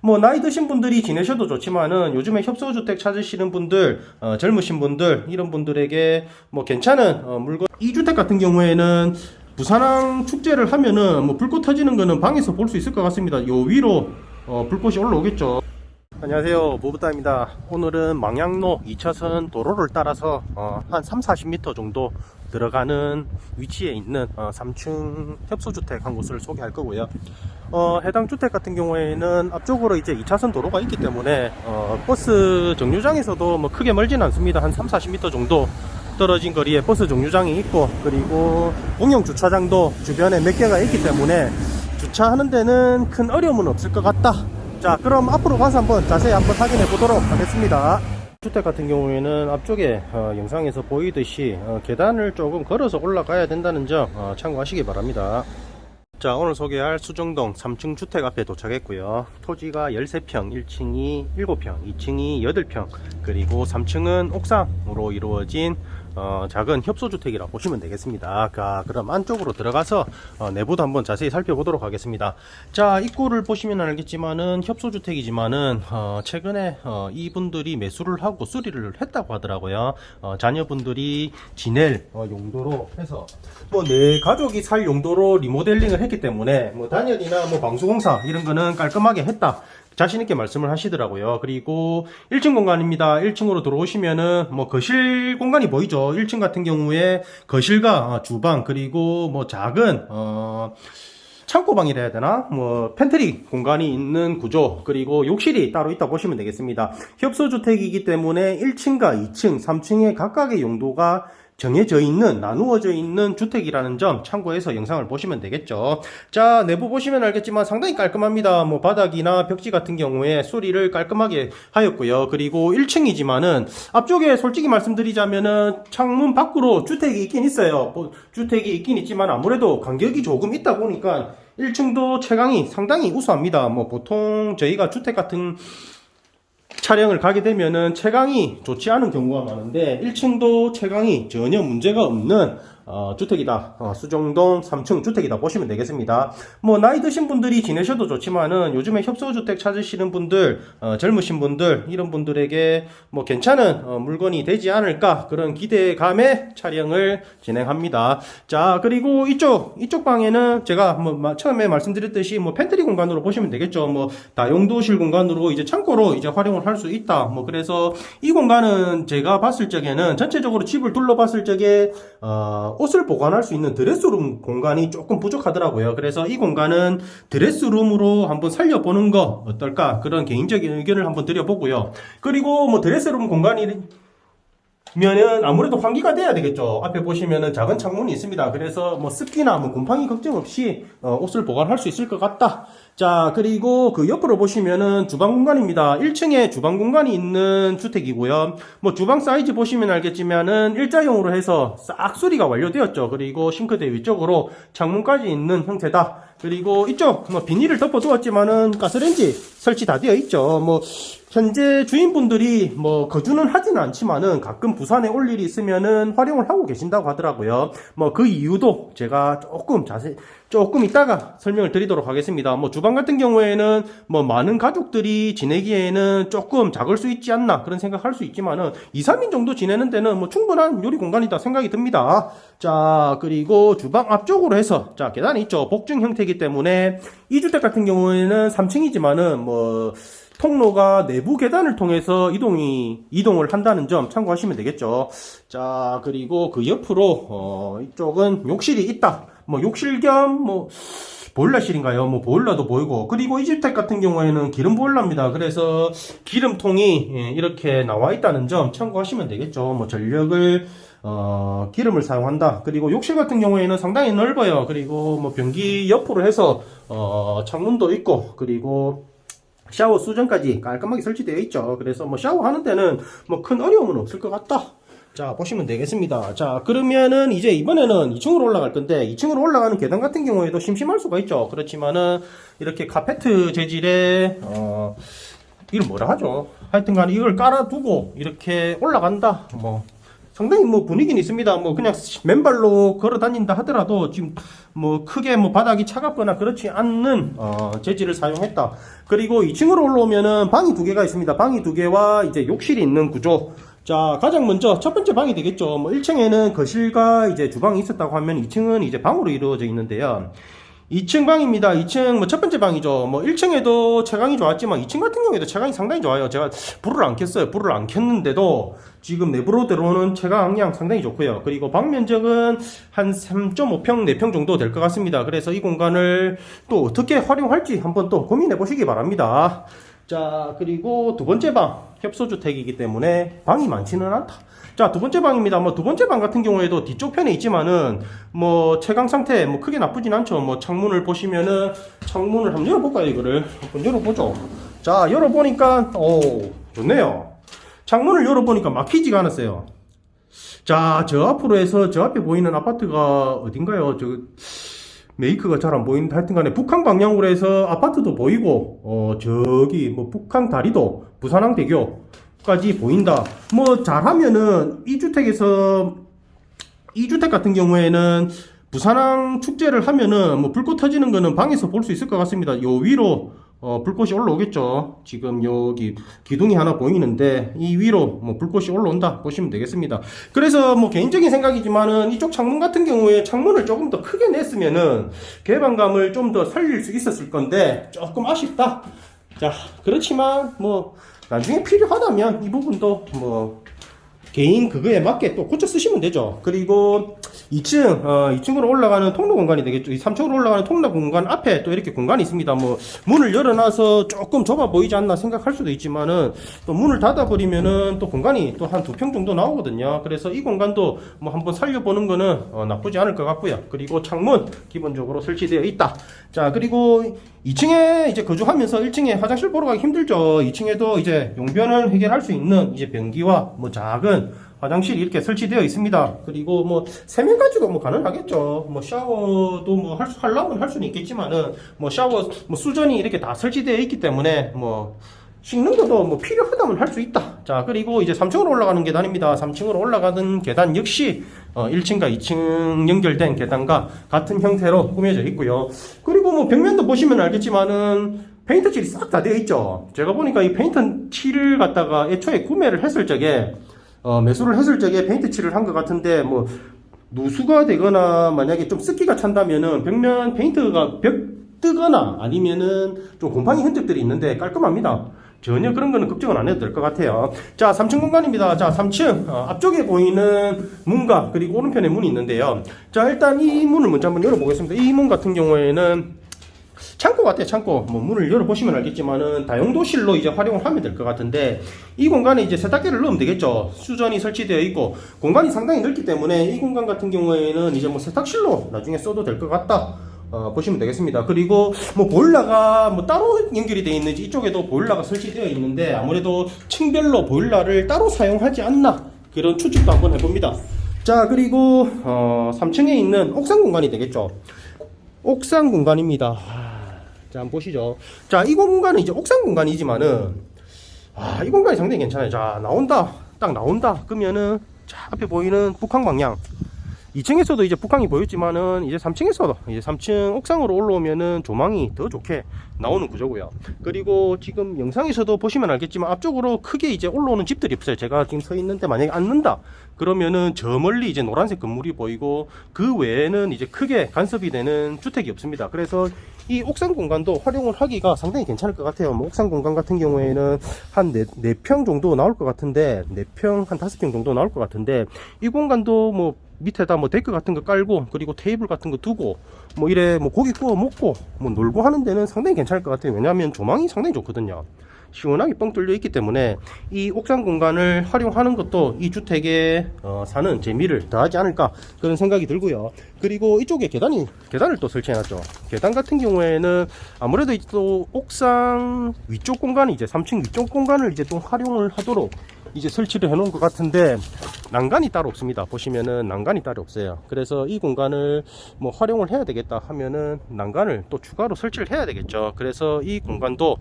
뭐 나이 드신 분들이 지내셔도 좋지만은 요즘에 협소주택 찾으시는 분들, 젊으신 분들 이런 분들에게 뭐 괜찮은 물건. 이 주택 같은 경우에는 부산항 축제를 하면은 뭐 불꽃 터지는 거는 방에서 볼 수 있을 것 같습니다. 요 위로 불꽃이 올라오겠죠. 안녕하세요, 보부따입니다. 오늘은 망향로 2차선 도로를 따라서 한 3-40m 정도 들어가는 위치에 있는 3층 협소주택 한 곳을 소개할 거고요. 해당 주택 같은 경우에는 앞쪽으로 이제 2차선 도로가 있기 때문에 버스 정류장에서도 뭐 크게 멀진 않습니다. 한 3-40m 정도 떨어진 거리에 버스 정류장이 있고, 그리고 공영 주차장도 주변에 몇 개가 있기 때문에 주차하는 데는 큰 어려움은 없을 것 같다. 자, 그럼 앞으로 가서 한번 자세히 한번 확인해 보도록 하겠습니다. 주택 같은 경우에는 앞쪽에 영상에서 보이듯이 계단을 조금 걸어서 올라가야 된다는 점 참고하시기 바랍니다. 자, 오늘 소개할 수정동 3층 주택 앞에 도착했고요. 토지가 13평, 1층이 7평, 2층이 8평, 그리고 3층은 옥상으로 이루어진 작은 협소주택이라 보시면 되겠습니다. 그럼 안쪽으로 들어가서 내부도 한번 자세히 살펴보도록 하겠습니다. 자, 입구를 보시면 알겠지만은 협소주택이지만은 최근에 이분들이 매수를 하고 수리를 했다고 하더라고요. 자녀분들이 지낼 용도로 해서 뭐 내 가족이 살 용도로 리모델링을 했기 때문에 뭐 단열이나 뭐 방수공사 이런 거는 깔끔하게 했다, 자신있게 말씀을 하시더라고요. 그리고 1층 공간입니다. 1층으로 들어오시면은 뭐 거실 공간이 보이죠. 1층 같은 경우에 거실과 주방, 그리고 뭐 작은 창고방이라 해야 되나? 뭐 팬트리 공간이 있는 구조, 그리고 욕실이 따로 있다 보시면 되겠습니다. 협소주택이기 때문에 1층과 2층, 3층의 각각의 용도가 정해져 있는, 나누어져 있는 주택이라는 점 참고해서 영상을 보시면 되겠죠. 자, 내부 보시면 알겠지만 상당히 깔끔합니다. 뭐 바닥이나 벽지 같은 경우에 수리를 깔끔하게 하였고요. 그리고 1층이지만은 앞쪽에 솔직히 말씀드리자면은 창문 밖으로 주택이 있긴 있어요. 주택이 있긴 있지만 아무래도 간격이 조금 있다 보니까 1층도 채광이 상당히 우수합니다. 뭐 보통 저희가 주택 같은 차량을 가게 되면은 채광이 좋지 않은 경우가 많은데 1층도 채광이 전혀 문제가 없는 주택이다. 수정동 3층 주택이다 보시면 되겠습니다. 뭐 나이 드신 분들이 지내셔도 좋지만은 요즘에 협소주택 찾으시는 분들, 젊으신 분들 이런 분들에게 뭐 괜찮은 물건이 되지 않을까, 그런 기대감에 촬영을 진행합니다. 자, 그리고 이쪽 방에는 제가 뭐 처음에 말씀드렸듯이 뭐 팬트리 공간으로 보시면 되겠죠. 뭐 다용도실 공간으로 이제 창고로 이제 활용을 할 수 있다. 뭐 그래서 이 공간은 제가 봤을 적에는 전체적으로 집을 둘러봤을 적에 옷을 보관할 수 있는 드레스룸 공간이 조금 부족하더라고요. 그래서 이 공간은 드레스룸으로 한번 살려보는 거 어떨까, 그런 개인적인 의견을 한번 드려보고요. 그리고 뭐 드레스룸 공간이 면은 아무래도 환기가 돼야 되겠죠. 앞에 보시면은 작은 창문이 있습니다. 그래서 뭐 습기나 뭐 곰팡이 걱정 없이 옷을 보관할 수 있을 것 같다. 자, 그리고 그 옆으로 보시면은 주방 공간입니다. 1층에 주방 공간이 있는 주택이고요. 뭐 주방 사이즈 보시면 알겠지만은 일자형으로 해서 싹 수리가 완료되었죠. 그리고 싱크대 위쪽으로 창문까지 있는 형태다. 그리고 이쪽 뭐 비닐을 덮어 두었지만은 가스레인지 설치 다 되어 있죠. 뭐 현재 주인분들이 뭐 거주는 하지는 않지만은 가끔 부산에 올 일이 있으면은 활용을 하고 계신다고 하더라고요. 뭐 그 이유도 제가 조금 이따가 설명을 드리도록 하겠습니다. 뭐 주방 같은 경우에는 뭐 많은 가족들이 지내기에는 조금 작을 수 있지 않나, 그런 생각할 수 있지만은 2-3인 정도 지내는 데는 뭐 충분한 요리 공간이다 생각이 듭니다. 자, 그리고 주방 앞쪽으로 해서 자, 계단이 있죠. 복층 형태이기 때문에 이 주택 같은 경우에는 3층이지만은 뭐 통로가 내부 계단을 통해서 이동을 한다는 점 참고하시면 되겠죠. 자, 그리고 그 옆으로 이쪽은 욕실이 있다. 뭐 욕실 겸 뭐 보일러실인가요? 뭐 보일러도 보이고, 그리고 이 주택 같은 경우에는 기름 보일러입니다. 그래서 기름통이 이렇게 나와 있다는 점 참고하시면 되겠죠. 뭐 전력을 기름을 사용한다. 그리고 욕실 같은 경우에는 상당히 넓어요. 그리고 뭐 변기 옆으로 해서 창문도 있고, 그리고 샤워 수전까지 깔끔하게 설치되어 있죠. 그래서 뭐 샤워하는 데는 뭐 큰 어려움은 없을 것 같다. 자, 보시면 되겠습니다. 자, 그러면은 이제 이번에는 2층으로 올라갈 건데, 2층으로 올라가는 계단 같은 경우에도 심심할 수가 있죠. 그렇지만은 이렇게 카페트 재질의 이걸 뭐라 하죠? 하여튼간 이걸 깔아두고 이렇게 올라간다. 뭐 상당히 뭐 분위기는 있습니다. 뭐 그냥 맨발로 걸어 다닌다 하더라도 지금 뭐 크게 뭐 바닥이 차갑거나 그렇지 않는 재질을 사용했다. 그리고 2층으로 올라오면은 방이 두 개가 있습니다. 방이 두 개와 이제 욕실이 있는 구조. 자, 가장 먼저 첫 번째 방이 되겠죠. 뭐 1층에는 거실과 이제 주방이 있었다고 하면 2층은 이제 방으로 이루어져 있는데요. 2층 방입니다. 2층 뭐 첫 번째 방이죠. 뭐 1층에도 채광이 좋았지만 2층 같은 경우에도 채광이 상당히 좋아요. 제가 불을 안 켰어요. 불을 안 켰는데도 지금 내부로 들어오는 채광량 상당히 좋고요. 그리고 방 면적은 한 3.5평, 4평 정도 될 것 같습니다. 그래서 이 공간을 또 어떻게 활용할지 한번 또 고민해 보시기 바랍니다. 자, 그리고 두 번째 방, 협소주택이기 때문에 방이 많지는 않다. 자, 두 번째 방입니다. 뭐 두 번째 방 같은 경우에도 뒤쪽 편에 있지만은 뭐 채광 상태 뭐 크게 나쁘진 않죠. 뭐 창문을 보시면은 창문을 한번 열어볼까요? 이거를 한번 열어보죠. 자, 열어보니까 오, 좋네요. 창문을 열어보니까 막히지가 않았어요. 자, 저 앞으로 해서 저 앞에 보이는 아파트가 어딘가요? 메이크가 잘 안 보이는데 하여튼 간에 북한 방향으로 해서 아파트도 보이고 저기 뭐 북한 다리도 부산항대교까지 보인다. 뭐 잘하면은 이 주택에서 이 주택 같은 경우에는 부산항 축제를 하면은 뭐 불꽃 터지는 거는 방에서 볼 수 있을 것 같습니다. 요 위로 불꽃이 올라오겠죠. 지금 여기 기둥이 하나 보이는데 이 위로 뭐 불꽃이 올라온다 보시면 되겠습니다. 그래서 뭐 개인적인 생각이지만은 이쪽 창문 같은 경우에 창문을 조금 더 크게 냈으면은 개방감을 좀 더 살릴 수 있었을 건데 조금 아쉽다. 자, 그렇지만 뭐 나중에 필요하다면 이 부분도 뭐 개인 그거에 맞게 또 고쳐 쓰시면 되죠. 그리고 2층으로 올라가는 통로 공간이 되겠죠. 3층으로 올라가는 통로 공간 앞에 또 이렇게 공간이 있습니다. 뭐 문을 열어놔서 조금 좁아 보이지 않나 생각할 수도 있지만은 또 문을 닫아버리면은 또 공간이 또 한 2평 정도 나오거든요. 그래서 이 공간도 뭐 한번 살려보는 거는 나쁘지 않을 것 같고요. 그리고 창문 기본적으로 설치되어 있다. 자, 그리고 2층에 이제 거주하면서 1층에 화장실 보러 가기 힘들죠. 2층에도 이제 용변을 해결할 수 있는 이제 변기와 뭐 작은 화장실이 이렇게 설치되어 있습니다. 그리고 뭐 3명 가지고 뭐 가능하겠죠. 뭐 샤워도 뭐 하려면 할 수는 있겠지만은 뭐 샤워 뭐 수전이 이렇게 다 설치되어 있기 때문에 뭐 씻는 것도 뭐 필요하다면 할 수 있다. 자, 그리고 이제 3층으로 올라가는 계단입니다. 3층으로 올라가는 계단 역시 1층과 2층 연결된 계단과 같은 형태로 꾸며져 있고요. 그리고 뭐 벽면도 보시면 알겠지만은 페인트 칠이 싹 다 되어 있죠. 제가 보니까 이 페인트 칠을 갖다가 애초에 구매를 했을 적에 매수를 했을 적에 페인트 칠을 한 것 같은데 뭐 누수가 되거나 만약에 좀 습기가 찬다면은 벽면 페인트가 뜨거나 아니면은 좀 곰팡이 흔적들이 있는데 깔끔합니다. 전혀 그런 거는 걱정은 안 해도 될 것 같아요. 자, 3층 공간입니다. 자, 3층 앞쪽에 보이는 문과 그리고 오른편에 문이 있는데요. 자, 일단 이 문을 먼저 한번 열어보겠습니다. 이 문 같은 경우에는 창고 같아요. 창고. 뭐 문을 열어보시면 알겠지만은 다용도실로 이제 활용을 하면 될 것 같은데 이 공간에 이제 세탁기를 넣으면 되겠죠. 수전이 설치되어 있고 공간이 상당히 넓기 때문에 이 공간 같은 경우에는 이제 뭐 세탁실로 나중에 써도 될 것 같다. 보시면 되겠습니다. 그리고 뭐 보일러가 뭐 따로 연결이 되어 있는지 이쪽에도 보일러가 설치되어 있는데 아무래도 층별로 보일러를 따로 사용하지 않나 그런 추측도 한번 해봅니다. 자, 그리고 3층에 있는 옥상 공간이 되겠죠. 옥상 공간입니다. 자, 한번 보시죠. 자, 이 공간은 이제 옥상 공간이지만은 이 공간이 상당히 괜찮아요. 자, 나온다. 딱 나온다. 그러면은 자, 앞에 보이는 북한 방향 2층에서도 이제 북한이 보였지만은 이제 3층에서도 이제 3층 옥상으로 올라오면은 조망이 더 좋게 나오는 구조고요. 그리고 지금 영상에서도 보시면 알겠지만 앞쪽으로 크게 이제 올라오는 집들이 없어요. 제가 지금 서 있는데 만약에 앉는다 그러면은 저 멀리 이제 노란색 건물이 보이고 그 외에는 이제 크게 간섭이 되는 주택이 없습니다. 그래서 이 옥상 공간도 활용을 하기가 상당히 괜찮을 것 같아요. 뭐 옥상 공간 같은 경우에는 한 4평 정도 나올 것 같은데 4평 한 5평 정도 나올 것 같은데 이 공간도 뭐 밑에다 뭐 데크 같은 거 깔고 그리고 테이블 같은 거 두고 뭐 이래 뭐 고기 구워 먹고 뭐 놀고 하는 데는 상당히 괜찮을 것 같아요. 왜냐하면 조망이 상당히 좋거든요. 시원하게 뻥 뚫려 있기 때문에 이 옥상 공간을 활용하는 것도 이 주택에 사는 재미를 더하지 않을까 그런 생각이 들고요. 그리고 이쪽에 계단을 또 설치해놨죠. 계단 같은 경우에는 아무래도 또 옥상 위쪽 공간이 이제 3층 위쪽 공간을 이제 또 활용을 하도록 이제 설치를 해놓은 것 같은데 난간이 따로 없습니다. 보시면은 난간이 따로 없어요. 그래서 이 공간을 뭐 활용을 해야 되겠다 하면은 난간을 또 추가로 설치를 해야 되겠죠. 그래서 이 공간도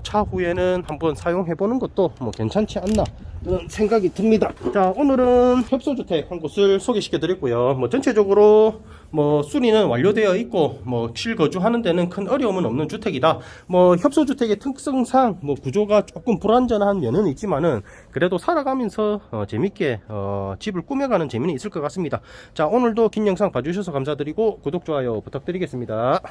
차후에 기회에는 한번 사용해보는 것도 뭐 괜찮지 않나 그런 생각이 듭니다. 자, 오늘은 협소주택 한 곳을 소개시켜 드렸고요. 뭐 전체적으로 뭐 수리는 완료되어 있고 뭐 실거주하는 데는 큰 어려움은 없는 주택이다. 뭐 협소주택의 특성상 뭐 구조가 조금 불안전한 면은 있지만은 그래도 살아가면서 재밌게 집을 꾸며가는 재미는 있을 것 같습니다. 자, 오늘도 긴 영상 봐주셔서 감사드리고 구독 좋아요 부탁드리겠습니다.